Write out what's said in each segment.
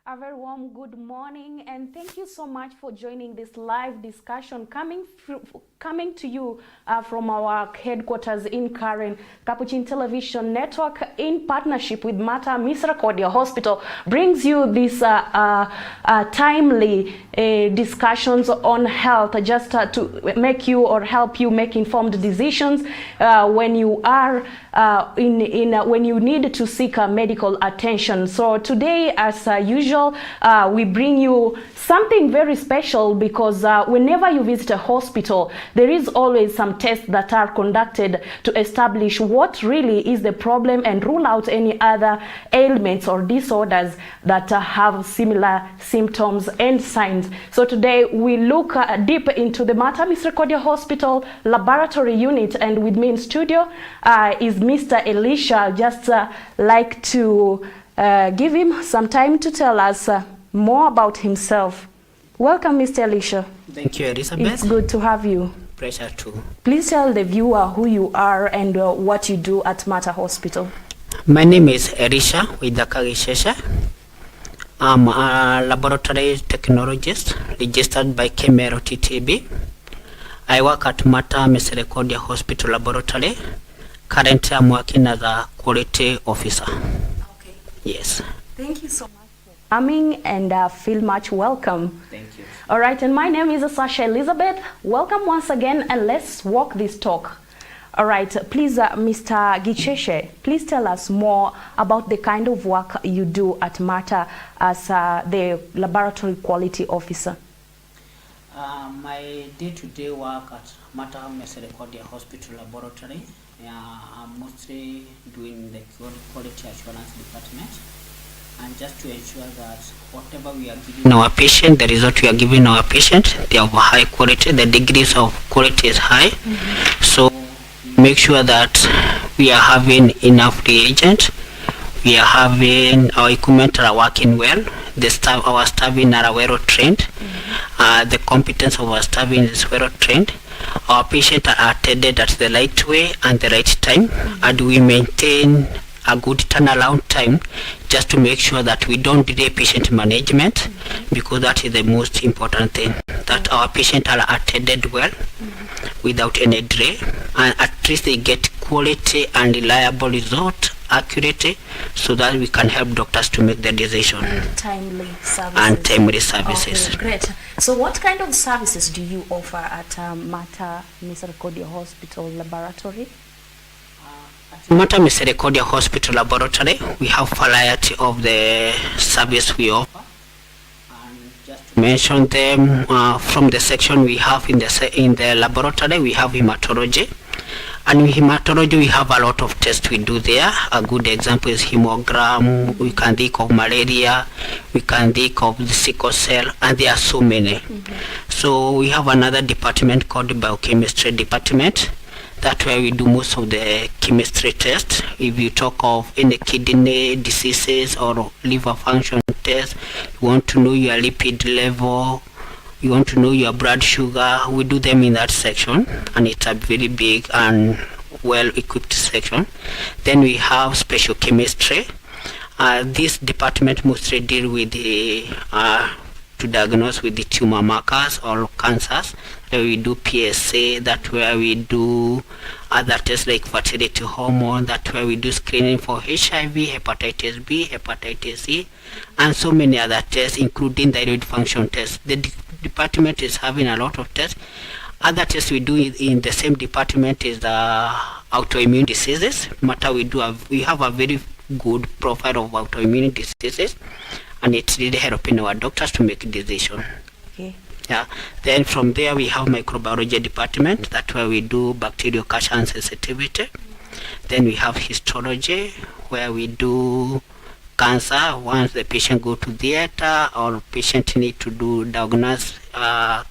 A very warm good morning, and thank you so much for joining this live discussion coming to you from our headquarters in Karen. Capuchin Television Network, in partnership with Mater Misericordia Hospital, brings you this timely discussions on health, just to make you or help you make informed decisions when you are when you need to seek medical attention. So today, as usual, we bring you something very special because whenever you visit a hospital, there is always some tests that are conducted to establish what really is the problem and rule out any other ailments or disorders that have similar symptoms and signs. So today we look deep into the Mater Misericordia Hospital laboratory unit, and with me in studio is Mr. Elisha. Just like to give him some time to tell us more about himself. Welcome, Mr. Elisha. Thank you, Elizabeth. It's good to have you. Pleasure too. Please tell the viewer who you are and what you do at Mater Hospital. My name is Elisha with the Gicheche. I'm a laboratory technologist registered by Kemero TTB. I work at Mater Misericordia Hospital Laboratory. Currently, I'm working as a quality officer. Okay. Yes. Thank you so much for coming, and feel much welcome. Thank you. All right, and my name is Sasha Elizabeth. Welcome once again, and let's walk this talk. All right, please, Mr. Gicheche, please tell us more about the kind of work you do at Mater as the laboratory quality officer. My day-to-day work at Mater Misericordia Hospital Laboratory, I'm mostly doing the quality assurance department, and just to ensure that whatever we are giving our patient, the result we are giving our patient, they are of high quality, the degrees of quality is high. So make sure that we are having enough reagent, we are having our equipment are working well, the staff, our staffing are well trained, the competence of our staffing is well trained, our patients are attended at the right way and the right time, and we maintain a good turnaround time just to make sure that we don't delay patient management, because that is the most important thing, that our patients are attended well without any delay, and at least they get quality and reliable result accurately, so that we can help doctors to make the decision. Timely services. And timely services. Okay, great. So what kind of services do you offer at Mater Misericordia Hospital Laboratory? At Mater Misericordia Hospital Laboratory, we have a variety of the service we offer. And just to mention them, from the section we have in the laboratory, we have hematology. And in hematology, we have a lot of tests we do there. A good example is hemogram. We can think of malaria. We can think of the sickle cell, and there are so many. So we have another department called biochemistry department. That's where we do most of the chemistry tests. If you talk of any kidney diseases or liver function tests, you want to know your lipid level, you want to know your blood sugar, we do them in that section, and it's a very big and well equipped section. Then we have special chemistry. This department mostly deal with the to diagnose with the tumor markers or cancers. We do PSA, that's where we do other tests like fertility hormone, that's where we do screening for HIV, hepatitis B, hepatitis C, and so many other tests, including thyroid function tests. The department is having a lot of tests. Other tests we do in the same department is the autoimmune diseases. We have a very good profile of autoimmune diseases, and it's really helping our doctors to make a decision. Okay. Yeah. Then from there we have microbiology department. That's where we do bacterial culture and sensitivity. Then we have histology, where we do cancer. Once the patient go to theater or patient need to do diagnose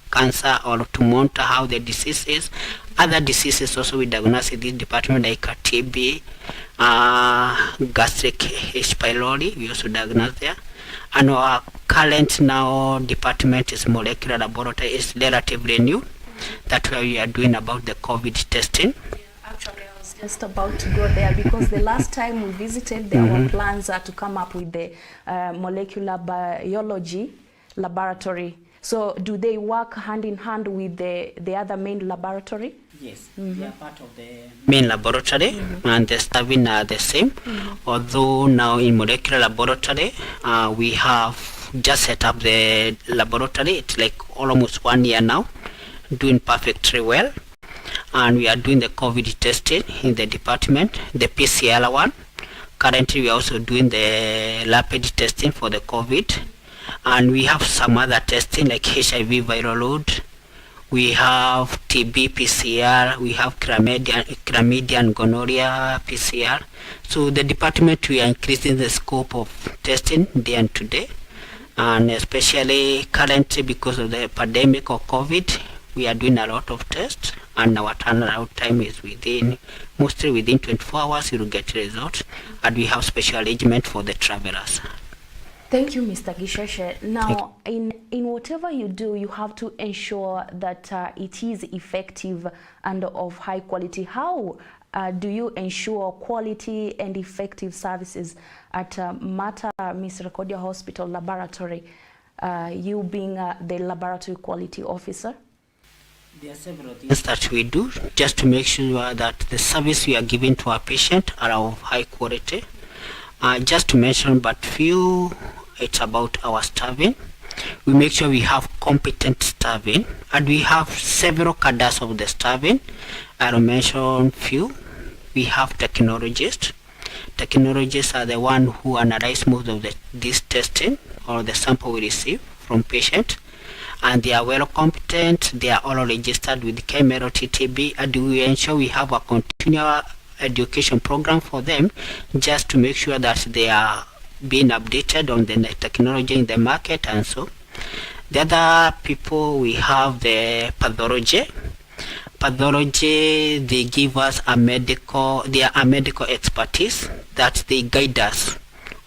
cancer or to monitor how the disease is. Other diseases also we diagnose in this department, like TB, gastric H. pylori, we also diagnose there. And our current now department is molecular laboratory, is relatively new. That's why we are doing about the COVID testing. Actually, I was just about to go there because the last time we visited, there were plans to come up with the molecular biology laboratory. So do they work hand in hand with the other main laboratory? Yes, they are part of the main laboratory, and the staffing are the same. Although now in molecular laboratory, we have just set up the laboratory. It's like almost 1 year now, doing perfectly well. And we are doing the COVID testing in the department, the PCR one. Currently, we are also doing the rapid testing for the COVID. And we have some other testing like HIV viral load. We have TB PCR, we have chlamydia and gonorrhea PCR. So the department, we are increasing the scope of testing day and today. And especially currently because of the pandemic of COVID, we are doing a lot of tests, and our turnaround time is mostly within 24 hours you will get results, and we have special arrangement for the travelers. Thank you, Mr. Gicheche. Now, in whatever you do, you have to ensure that it is effective and of high quality. How do you ensure quality and effective services at Mater Misericordia Hospital Laboratory, you being the laboratory quality officer? There are several things that we do just to make sure that the service we are giving to our patient are of high quality. Just to mention but few, it's about our staffing. We make sure we have competent staffing, and we have several cadres of the staffing. I'll mention few. We have technologists. Technologists are the one who analyze most of this testing or the sample we receive from patient, and they are well competent. They are all registered with KML TTB, and we ensure we have a continual education program for them just to make sure that they are being updated on the technology in the market. And so the other people, we have the pathology. They give us they are a medical expertise that they guide us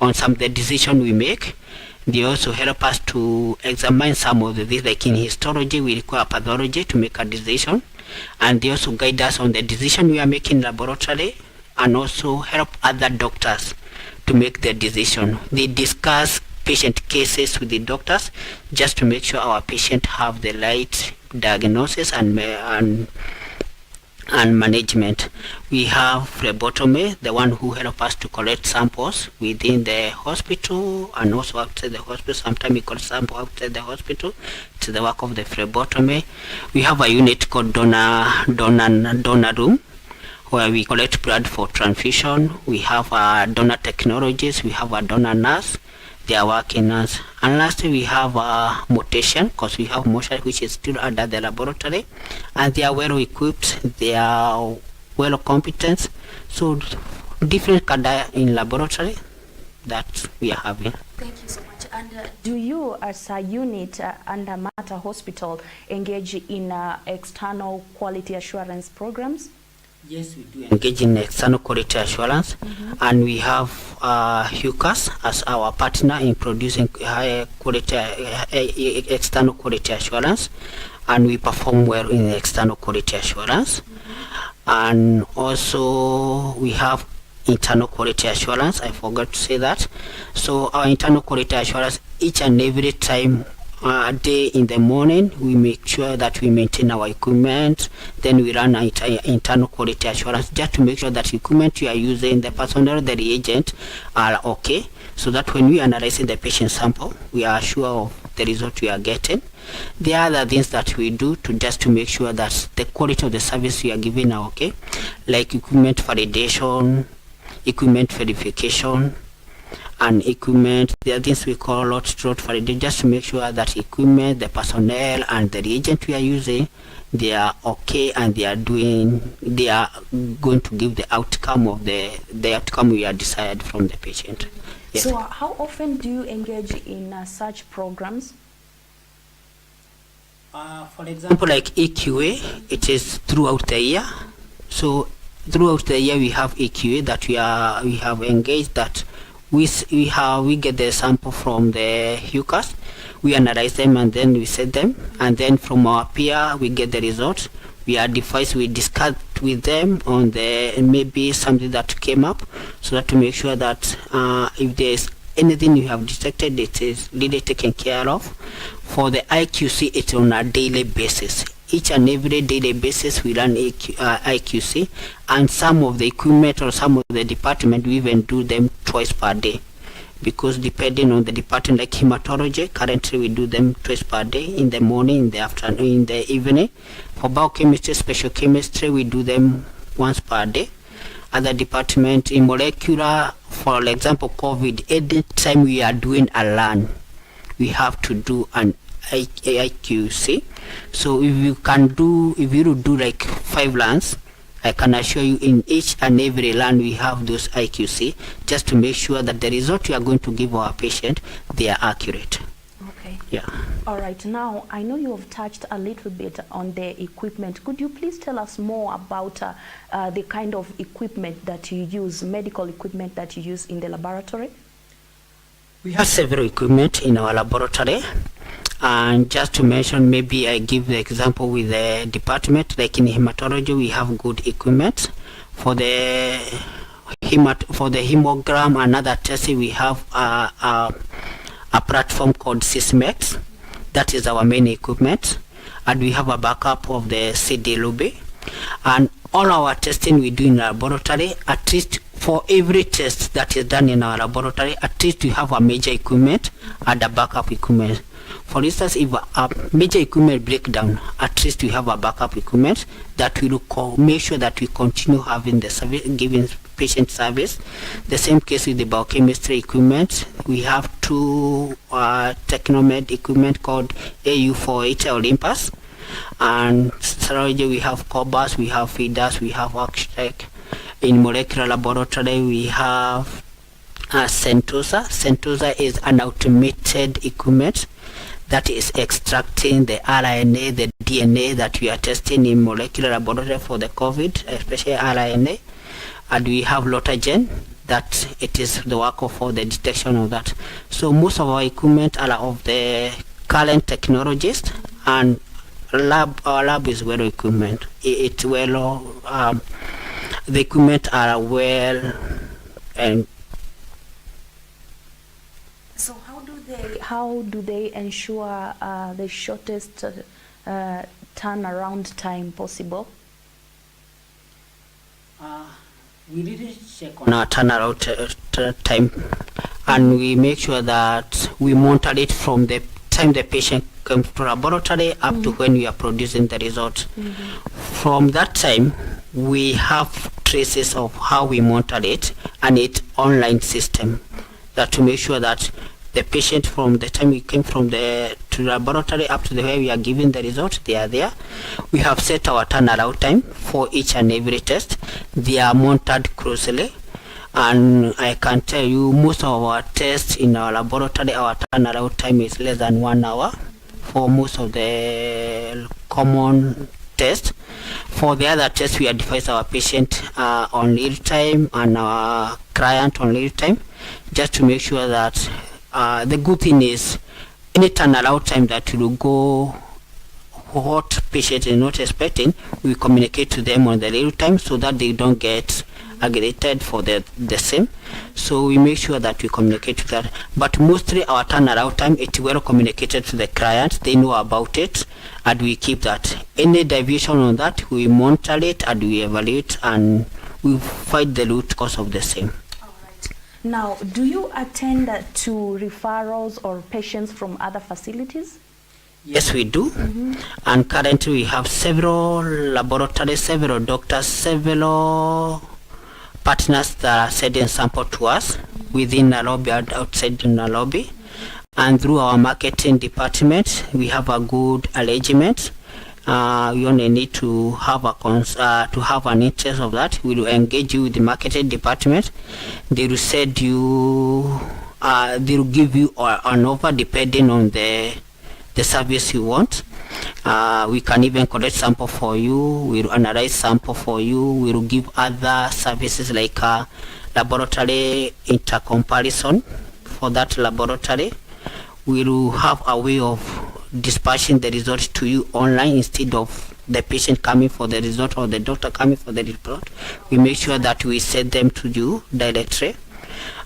on some of the decision we make. They also help us to examine some of these, like in histology we require pathology to make a decision, and they also guide us on the decision we are making in laboratory, and also help other doctors to make their decision. They discuss patient cases with the doctors just to make sure our patient have the right diagnosis and management. We have phlebotomy, the one who help us to collect samples within the hospital and also outside the hospital. Sometimes we collect samples outside the hospital. It's the work of the phlebotomy. We have a unit called donor room, where we collect blood for transfusion. We have donor technologies. We have a donor nurse. They are working nurse. And lastly, we have mutation, because we have mortuary which is still under the laboratory, and they are well equipped. They are well competent. So different cadre in laboratory that we are having. Thank you so much. And do you, as a unit under Mater Hospital, engage in external quality assurance programs? Yes, we do engage in external quality assurance, and we have HUCAS as our partner in producing high quality external quality assurance, and we perform well in external quality assurance. And also we have internal quality assurance. I forgot to say that. So our internal quality assurance, each and every time day in the morning, we make sure that we maintain our equipment. Then we run our internal quality assurance just to make sure that equipment you are using, the personnel, the reagent are okay, so that when we are analyzing the patient sample, we are sure of the result we are getting. The other things that we do to make sure that the quality of the service we are giving are okay, like equipment validation, equipment verification, and equipment. There are things we call lot validation, just to make sure that equipment, the personnel, and the reagent we are using, they are okay, and they are going to give the outcome of the outcome we are desired from the patient. Yes. So how often do you engage in such programs? For example, like EQA, it is throughout the year. So throughout the year we have EQA that we have engaged, that we get the sample from the HUCAS, we analyze them, and then we set them, and then from our peer we get the results. We discuss contact with them on the maybe something that came up, so that to make sure that if there's anything you have detected, it is really taken care of. For the IQC, it's on a daily basis. Each and every daily basis we run IQC, and some of the equipment or some of the department we even do them twice per day, because depending on the department, like hematology, currently we do them twice per day, in the morning, in the afternoon, in the evening. For biochemistry, special chemistry, we do them once per day. Other department in molecular, for example COVID, any time we are doing a run, we have to do an IQC. So if you do like 5 runs, I can assure you in each and every run we have those IQC, just to make sure that the result you are going to give our patient, they are accurate. Okay. Yeah. All right. Now, I know you have touched a little bit on the equipment. Could you please tell us more about the kind of equipment that you use, medical equipment that you use in the laboratory? We have several equipment in our laboratory. And just to mention, maybe I give the example with the department, like in hematology, we have good equipment. For the hemogram and other tests, we have a platform called Sysmex. That is our main equipment. And we have a backup of the CD lobby. And all our testing we do in our laboratory, at least for every test that is done in our laboratory, at least we have a major equipment and a backup equipment. For instance, if a major equipment break down, at least we have a backup equipment that will make sure that we continue having the service, giving patient service. The same case with the biochemistry equipment. We have 2 Technomed equipment called AU480 Olympus, and serology we have Cobas, we have feeders, we have Gicheche. In molecular laboratory we have Sentosa. Sentosa is an automated equipment that is extracting the RNA, the DNA that we are testing in molecular laboratory for the COVID, especially RNA. And we have Lotagen, that it is the work for the detection of that. So most of our equipment are of the current technologies, and our lab is well equipment. It's well, the equipment are well, and so how do they ensure the shortest turnaround time possible? We really check on our turnaround time, and we make sure that we monitor it from the time the patient comes to laboratory up to when we are producing the result. From that time, we have traces of how we monitor it, and it's online system that to make sure that the patient, from the time we came from to the laboratory up to the way we are giving the result, they are there. We have set our turnaround time for each and every test. They are monitored closely, and I can tell you most of our tests in our laboratory, our turnaround time is less than 1 hour for most of the common tests. For the other tests, we advise our patient on real time and our client on real time, just to make sure that the good thing is any turnaround time that will go what patient is not expecting, we communicate to them on the real time so that they don't get aggravated for the same. So we make sure that we communicate to that. But mostly our turnaround time, it's well communicated to the client. They know about it, and we keep that. Any deviation on that, we monitor it and we evaluate, and we find the root cause of the same. Now, do you attend to referrals or patients from other facilities? Yes, we do. And currently we have several laboratories, several doctors, several partners that are sending sample to us within Nairobi and outside Nairobi. And through our marketing department, we have a good arrangement. We only need to have an interest of that. We will engage you with the marketing department. They will send you, they will give you an offer depending on the service you want. We can even collect sample for you. We will analyze sample for you. We will give other services like laboratory intercomparison for that laboratory. We will have a way of dispatching the results to you online instead of the patient coming for the result or the doctor coming for the report, we make sure that we send them to you directly,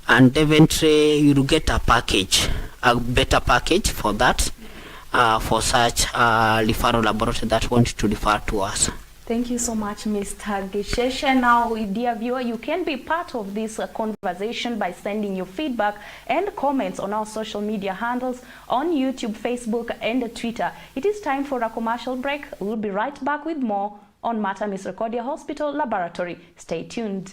and eventually you will get a package, a better package for that, for such referral laboratory that want to refer to us. Thank you so much, Mr. Gicheche. Now, dear viewer, you can be part of this conversation by sending your feedback and comments on our social media handles on YouTube, Facebook, and Twitter. It is time for a commercial break. We'll be right back with more on Mater Misericordia Hospital Laboratory. Stay tuned.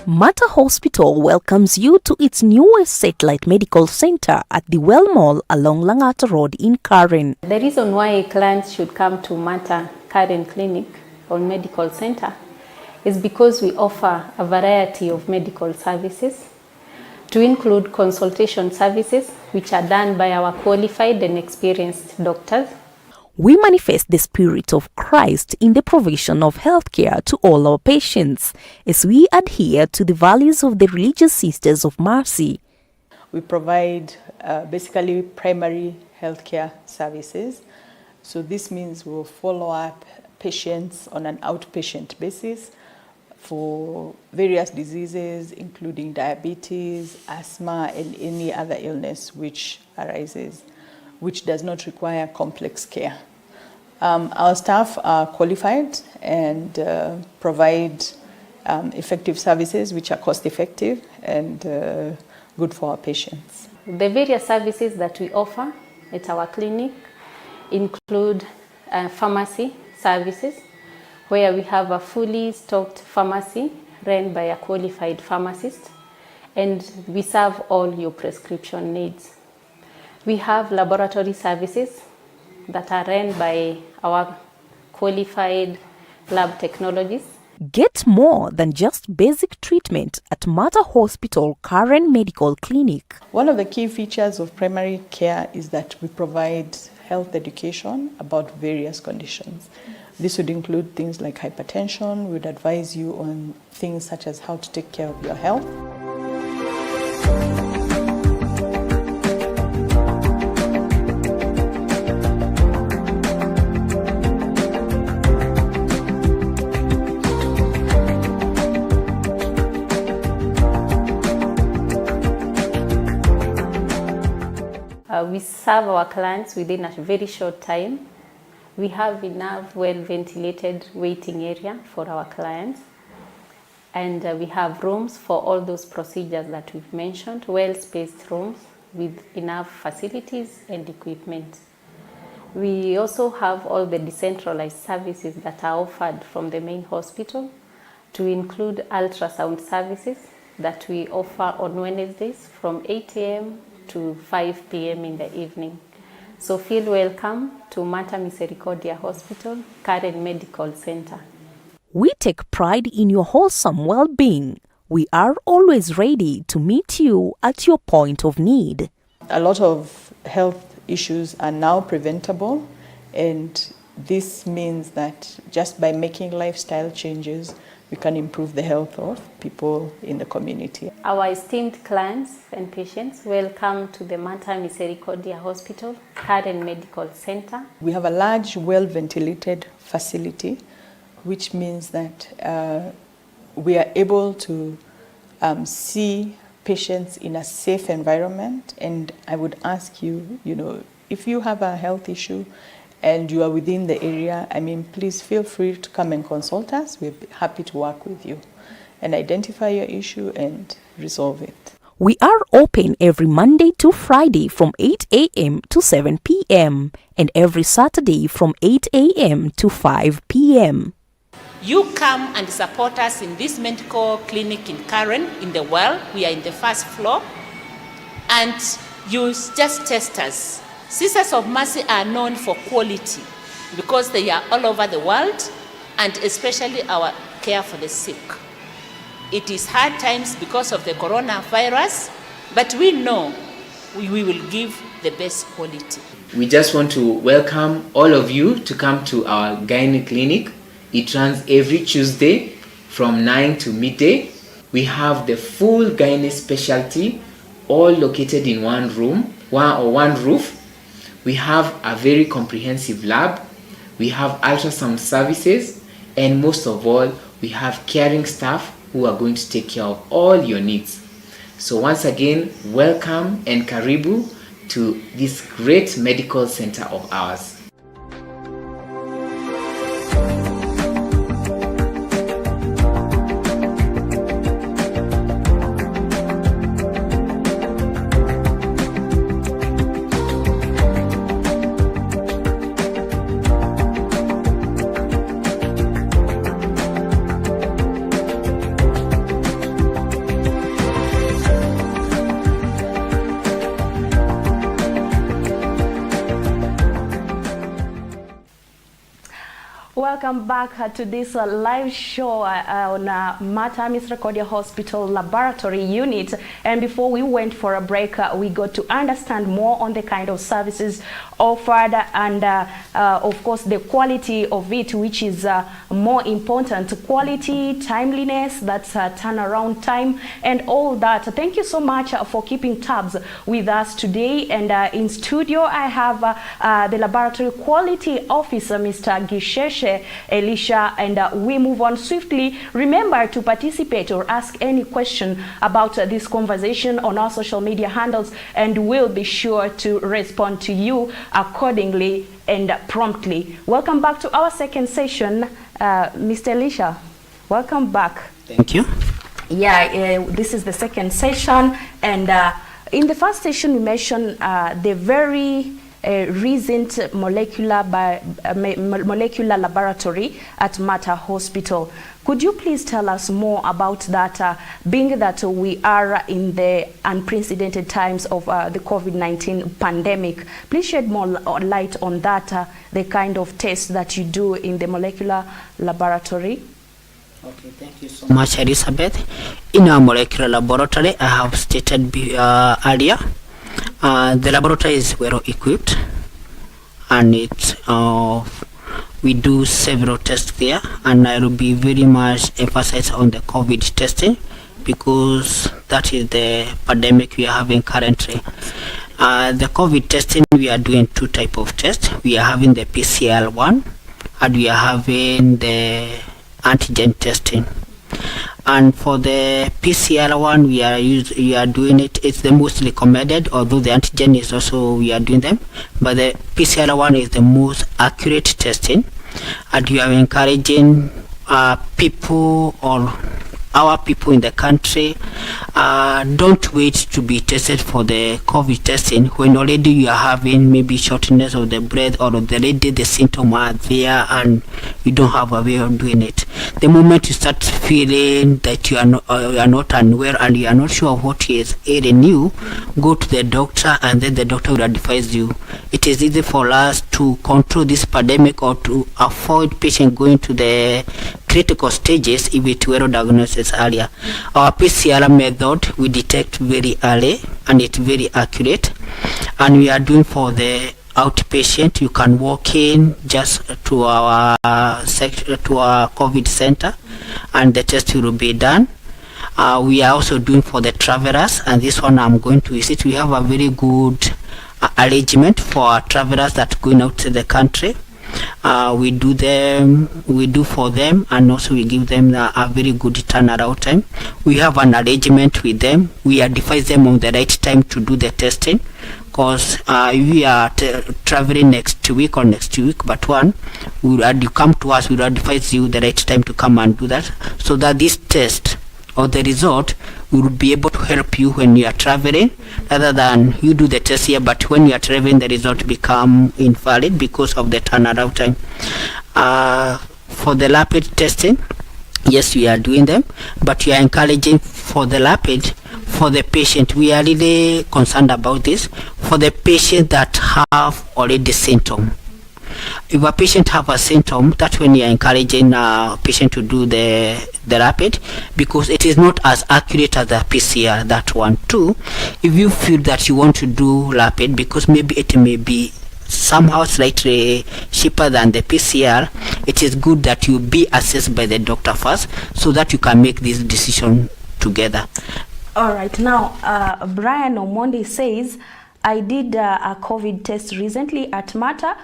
Mater Hospital welcomes you to its newest satellite medical center at the Well Mall along Langata Road in Karen. The reason why clients should come to Mater Karen Clinic or Medical Center is because we offer a variety of medical services, to include consultation services which are done by our qualified and experienced doctors. We manifest the spirit of Christ in the provision of healthcare to all our patients as we adhere to the values of the Religious Sisters of Mercy. We provide basically primary healthcare services. So this means we'll follow up patients on an outpatient basis for various diseases, including diabetes, asthma, and any other illness which arises, which does not require complex care. Our staff are qualified and provide effective services which are cost effective and good for our patients. The various services that we offer at our clinic include pharmacy services, where we have a fully stocked pharmacy run by a qualified pharmacist, and we serve all your prescription needs. We have laboratory services that are run by our qualified lab technologies. Get more than just basic treatment at Mater Hospital Karen Medical Clinic. One of the key features of primary care is that we provide health education about various conditions. This would include things like hypertension. We would advise you on things such as how to take care of your health. We serve our clients within a very short time. We have enough well-ventilated waiting area for our clients. And we have rooms for all those procedures that we've mentioned, well-spaced rooms with enough facilities and equipment. We also have all the decentralized services that are offered from the main hospital, to include ultrasound services that we offer on Wednesdays from 8 a.m. to 5 p.m. in the evening. So feel welcome to Mater Misericordia Hospital, Karen Medical Center. We take pride in your wholesome well-being. We are always ready to meet you at your point of need. A lot of health issues are now preventable, and this means that just by making lifestyle changes, we can improve the health of people in the community. Our esteemed clients and patients, welcome to the Mater Misericordia Hospital, Karen Medical Center. We have a large, well-ventilated facility, which means that we are able to see patients in a safe environment. And I would ask you, if you have a health issue and you are within the area, please feel free to come and consult us. We're happy to work with you and identify your issue and resolve it. We are open every Monday to Friday from 8 a.m. to 7 p.m. and every Saturday from 8 a.m. to 5 p.m. You come and support us in this medical clinic in Karen, in the Well. We are in the first floor. And you just test us. Sisters of Mercy are known for quality because they are all over the world, and especially our care for the sick. It is hard times because of the coronavirus, but we know we will give the best quality. We just want to welcome all of you to come to our gynae clinic. It runs every Tuesday from 9 to midday. We have the full gynae specialty, all located in one room, one roof. We have a very comprehensive lab. We have ultrasound services, and most of all, we have caring staff who are going to take care of all your needs. So once again, welcome and karibu to this great medical center of ours. Welcome back to this live show on Mater Misericordia Hospital Laboratory Unit. And before we went for a break, we got to understand more on the kind of services offered and of course the quality of it, which is more important. Quality, timeliness, that's turnaround time and all that. Thank you so much for keeping tabs with us today. And in studio I have the laboratory quality officer, Mr. Gicheche Elisha, and we move on swiftly. Remember to participate or ask any question about this conversation on our social media handles, and we'll be sure to respond to you accordingly and promptly. Welcome back to our second session, Mr. Elisha. Welcome back. Thank you. Yeah, this is the second session, and in the first session we mentioned the very recent molecular laboratory at Mater Hospital. Could you please tell us more about that, being that we are in the unprecedented times of the COVID-19 pandemic? Please shed more light on that, the kind of tests that you do in the molecular laboratory. Okay, thank you so much, Elizabeth. In our molecular laboratory, I have stated earlier, the laboratory is well equipped, and we do several tests there, and I will be very much emphasized on the COVID testing because that is the pandemic we are having currently. The COVID testing, we are doing two types of tests. We are having the PCR one, and we are having the antigen testing. And for the PCR one, we are doing it. It's the most recommended, although the antigen is also we are doing them. But the PCR one is the most accurate testing, and we are encouraging people or our people in the country, don't wait to be tested for the COVID testing when already you are having maybe shortness of the breath, or already the symptoms are there and you don't have a way of doing it. The moment you start feeling that you are not unwell and you are not sure what is ailing you, go to the doctor, and then the doctor will advise you. It is easy for us to control this pandemic or to avoid patient going to the critical stages if it were diagnosed earlier. Our PCR method, we detect very early and it's very accurate, and we are doing for the outpatient. You can walk in just to our COVID center and the test will be done. We are also doing for the travelers, and this one I'm going to visit. We have a very good arrangement for our travelers that going out to the country. We do for them, and also we give them a very good turnaround time. We have an arrangement with them. We advise them on the right time to do the testing, because we are traveling next week, but you come to us, we will advise you the right time to come and do that, so that this test or the result will be able to help you when you are traveling, rather than you do the test here, but when you are traveling the result become invalid because of the turnaround time. For the rapid testing, yes, we are doing them, but we are encouraging for the rapid for the patient, we are really concerned about this. For the patient that have already symptom, if a patient have a symptom, that's when you are encouraging a patient to do the rapid, because it is not as accurate as the PCR. That one. Two, if you feel that you want to do rapid because maybe it may be somehow slightly cheaper than the PCR, it is good that you be assessed by the doctor first so that you can make this decision together. All right. Now, Brian Omondi says, I did a COVID test recently at Mata,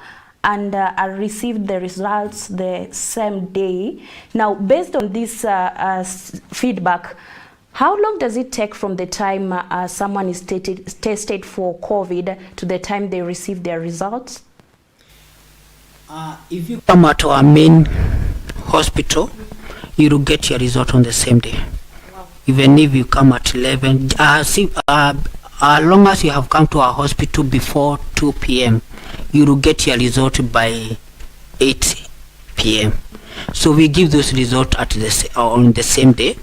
and I received the results the same day. Now, based on this feedback, how long does it take from the time someone is tested for COVID to the time they receive their results? If you come at our main hospital, you will get your result on the same day. Wow. Even if you come at 11, as long as you have come to our hospital before 2 p.m., you will get your result by 8 p.m. So we give those results on the same day.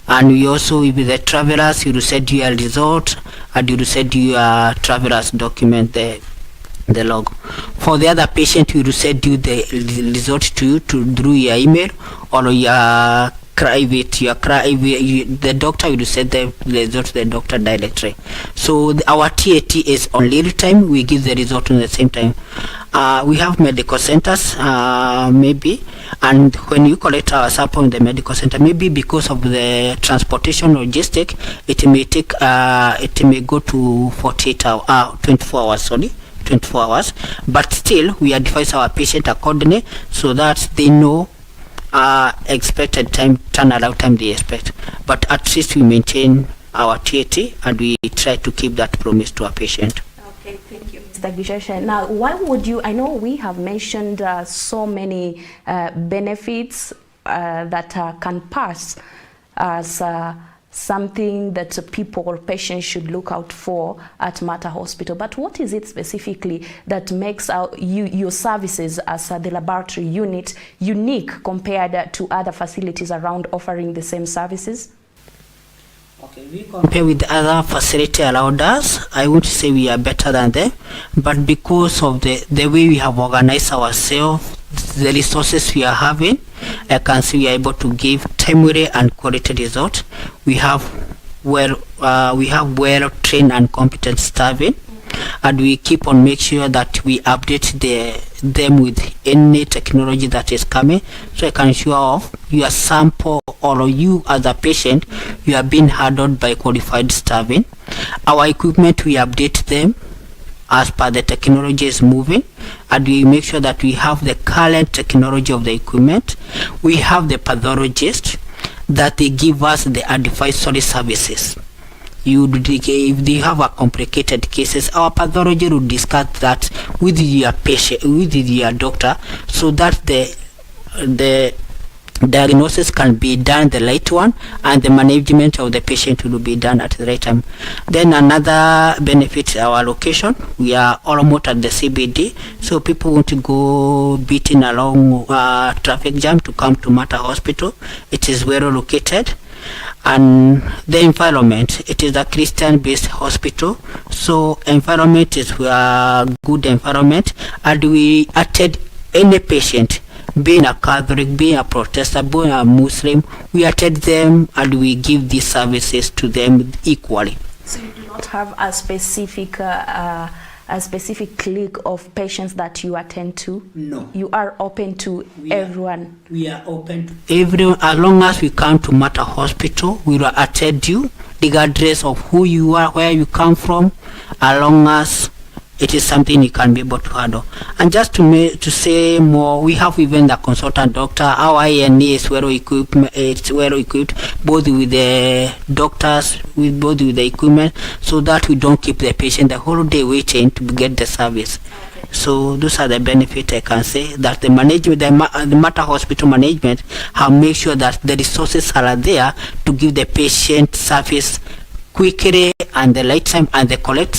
And we also, with the travelers, you will send your result, and you will send your travelers document, the log. For the other patient, we will send you the result to you through your email or your private. The doctor will send the result to the doctor directly. So our TAT is on real time. We give the result on the same time. We have medical centers, maybe, and when you collect our sample in the medical center, maybe because of the transportation logistic, it may go to 24 hours, but still we advise our patient accordingly so that they know expected turnaround time they expect. But at least we maintain our TAT and we try to keep that promise to our patient. Okay, thank you, Mr. Gicheche. Now, why would you, I know we have mentioned so many benefits that can pass as something that people or patients should look out for at Mata Hospital, but what is it specifically that makes your services as the laboratory unit unique compared to other facilities around offering the same services? Okay, we compare with other facility around us, I would say we are better than them, but because of the way we have organized ourselves, the resources we are having, I can see we are able to give timely and quality results. We have well trained and competent staffing, and we keep on make sure that we update them with any technology that is coming, so I can ensure of your sample or you as a patient, you are being handled by qualified staffing. Our equipment, we update them as per the technology is moving, and we make sure that we have the current technology of the equipment. We have the pathologist that they give us the advisory services. If they have a complicated cases, our pathology will discuss that with your patient, with your doctor, so that the diagnosis can be done the right one, and the management of the patient will be done at the right time. Then another benefit, our location, we are almost at the CBD, so people want to go beating along traffic jam to come to Mata Hospital. It is well located. And the environment, it is a Christian based hospital, so environment is a good environment, and we attend any patient, being a Catholic, being a Protestant, being a Muslim, we attend them and we give these services to them equally. So you do not have a specific clique of patients that you attend to? No. You are open to everyone? We are open to everyone. As long as we come to Mata Hospital, we will attend you regardless of who you are, where you come from, as long as it is something you can be able to handle. And just to say more, we have even the consultant doctor. Our INA is well equipped. It's well equipped, both with the doctors, both with the equipment, so that we don't keep the patient the whole day waiting to get the service. So those are the benefits I can say, that the management, the Mata Hospital management, have made sure that the resources are there to give the patient service quickly and the right time, and the correct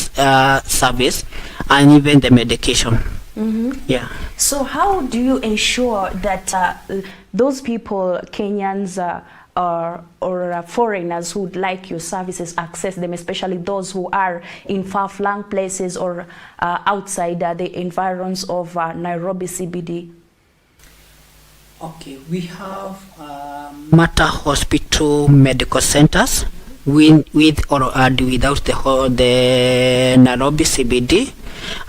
service, and even the medication. Mm-hmm. Yeah. So how do you ensure that those people, Kenyans, foreigners who would like your services access them, especially those who are in far-flung places or outside the environs of Nairobi CBD? Okay, we have Mater Hospital medical centers with or without the Nairobi CBD.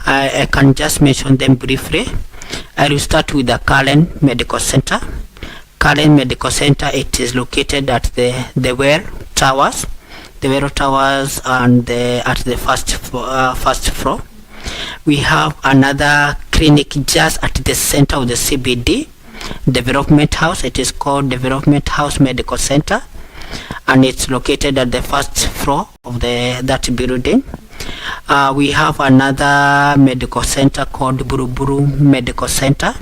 I can just mention them briefly. I will start with the Karen Medical Center. Karen Medical Center, it is located at the Well Towers, and at the first floor. We have another clinic just at the center of the CBD, Development House. It is called Development House Medical Center, and it's located at the first floor of that building. We have another medical center called Buruburu Medical Center.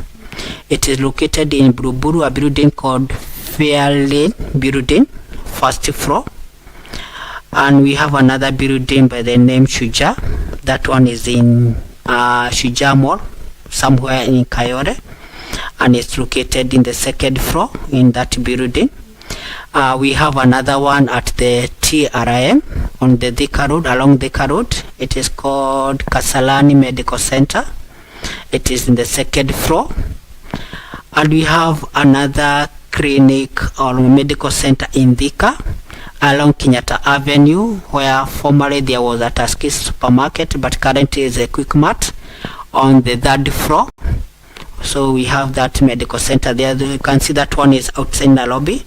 It is located in Buruburu, a building called Fairlane Building, first floor. And we have another building by the name Shuja. That one is in Shuja Mall, somewhere in Kayore, and it's located in the second floor in that building. We have another one at the TRM on the Thika Road, along Thika Road. It is called Kasalani Medical Center. It is in the second floor. And we have another clinic or medical center in Thika along Kenyatta Avenue, where formerly there was a Tuskys supermarket, but currently is a Quick Mart on the third floor. So we have that medical center there. You can see that one is outside Nairobi.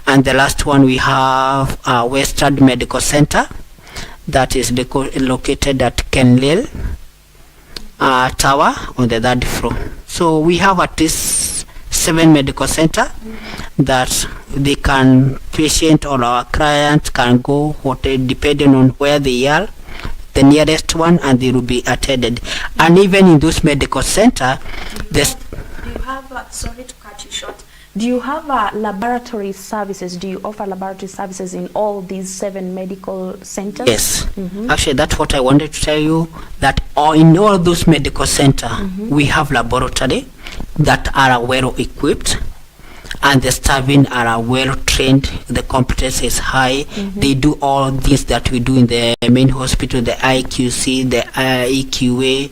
And the last one we have Western Medical Center that is located at Kenlil Tower on the third floor. So we have at least 7 medical center that patient or our client can go depending on where they are, the nearest one, and they will be attended. And even in those medical center, do you have sorry to cut you short, do you have laboratory services? Do you offer laboratory services in all these 7 medical centers? Yes. Actually, that's what I wanted to tell you, that in all those medical center we have laboratory that are well equipped, and the staffing are well trained. The competence is high. They do all this that we do in the main hospital, the IQC, the EQA.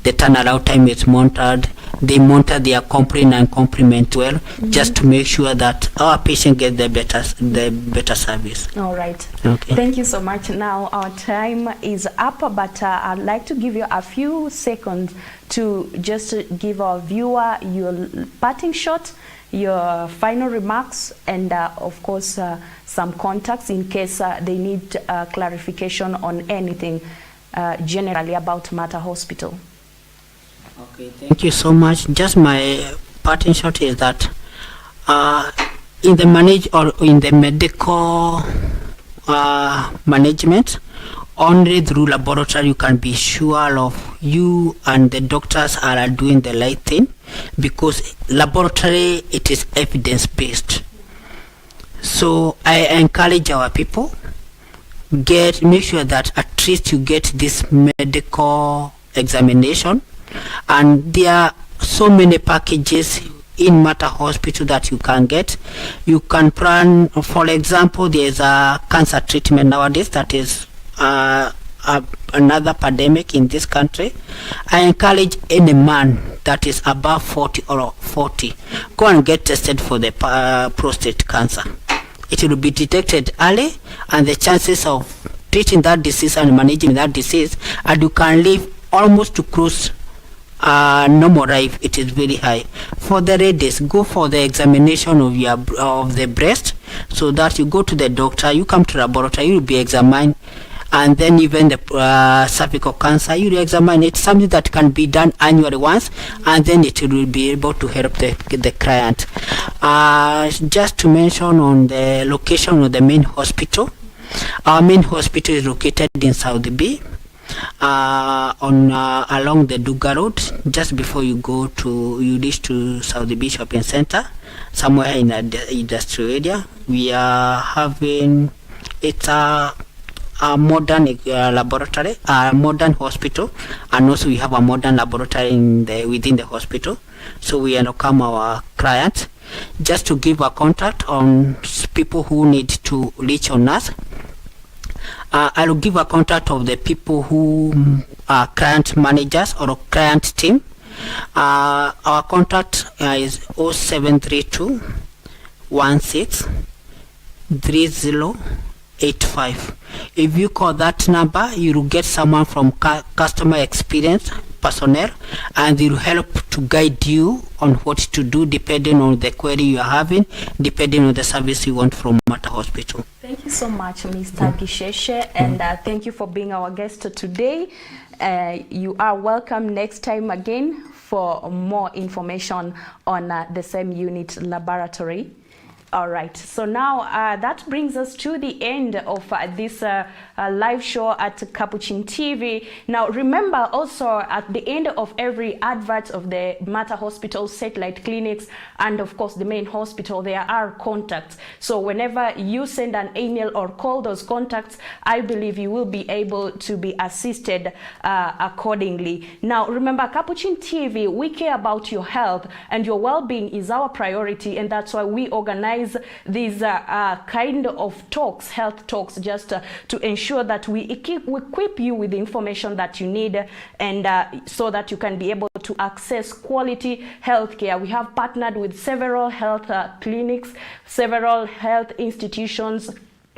The turnaround time is monitored. They monitor their complaint and complement well, just to make sure that our patient get the better service. All right. Okay. Thank you so much. Now our time is up, but I'd like to give you a few seconds to just give our viewer your parting shot, your final remarks, and of course some contacts in case they need clarification on anything generally about Mater Hospital. Okay, thank you so much. Just my parting shot is that in the medical management, only through laboratory you can be sure of you and the doctors are doing the right thing, because laboratory, it is evidence based. So I encourage our people, make sure that at least you get this medical examination. And there are so many packages in Mater Hospital that you can get. You can plan, for example, there's a cancer treatment nowadays that is another pandemic in this country. I encourage any man that is above 40 or 40, go and get tested for the prostate cancer. It will be detected early, and the chances of treating that disease and managing that disease, and you can live almost to close normal life, it is very high. For the ladies, go for the examination of the breast, so that you go to the doctor, you come to laboratory, you will be examined, and then even the cervical cancer, you will examine. It's something that can be done annually once, and then it will be able to help the client. Just to mention on the location of the main hospital, our main hospital is located in South B, along the Duga Road, just before you reach to South B Shopping Center, somewhere in the industrial area. We are having a modern laboratory, a modern hospital, and also we have a modern laboratory within the hospital. So we welcome our clients. Just to give a contact on people who need to reach on us. I'll give a contact of the people who are client managers or client team. Our contact is 0732 16 3085. If you call that number, you will get someone from customer experience personnel, and they will help to guide you on what to do depending on the query you are having, depending on the service you want from Mater Hospital. Thank you so much, Mr. Gicheche, and thank you for being our guest today. You are welcome next time again for more information on the same unit laboratory. All right, so now that brings us to the end of this live show at Capuchin TV. Now remember also, at the end of every advert of the Mater Hospital satellite clinics and of course the main hospital, there are contacts. So whenever you send an email or call those contacts, I believe you will be able to be assisted accordingly. Now remember, Capuchin TV, we care about your health, and your well-being is our priority, and that's why we organize these kind of talks, health talks, just to ensure that we equip you with the information that you need, and so that you can be able to access quality health care. We have partnered with several health clinics, several health institutions,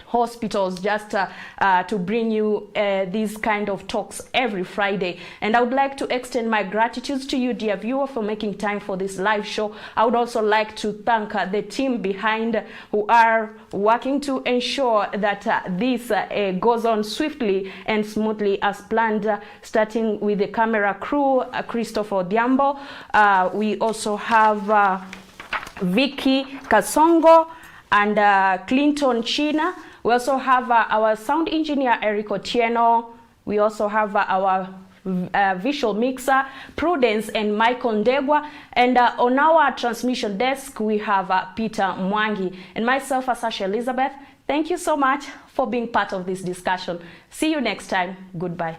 hospitals, just to bring you these kind of talks every Friday. And I would like to extend my gratitude to you, dear viewer, for making time for this live show. I would also like to thank the team behind, who are working to ensure that this goes on swiftly and smoothly as planned, starting with the camera crew, Christopher Diambo. We also have Vicky Kasongo and Clinton China. We also have our sound engineer, Eric Otieno. We also have our visual mixer, Prudence and Michael Ndegwa. And on our transmission desk, we have Peter Mwangi. And myself, Asasha Elizabeth. Thank you so much for being part of this discussion. See you next time. Goodbye.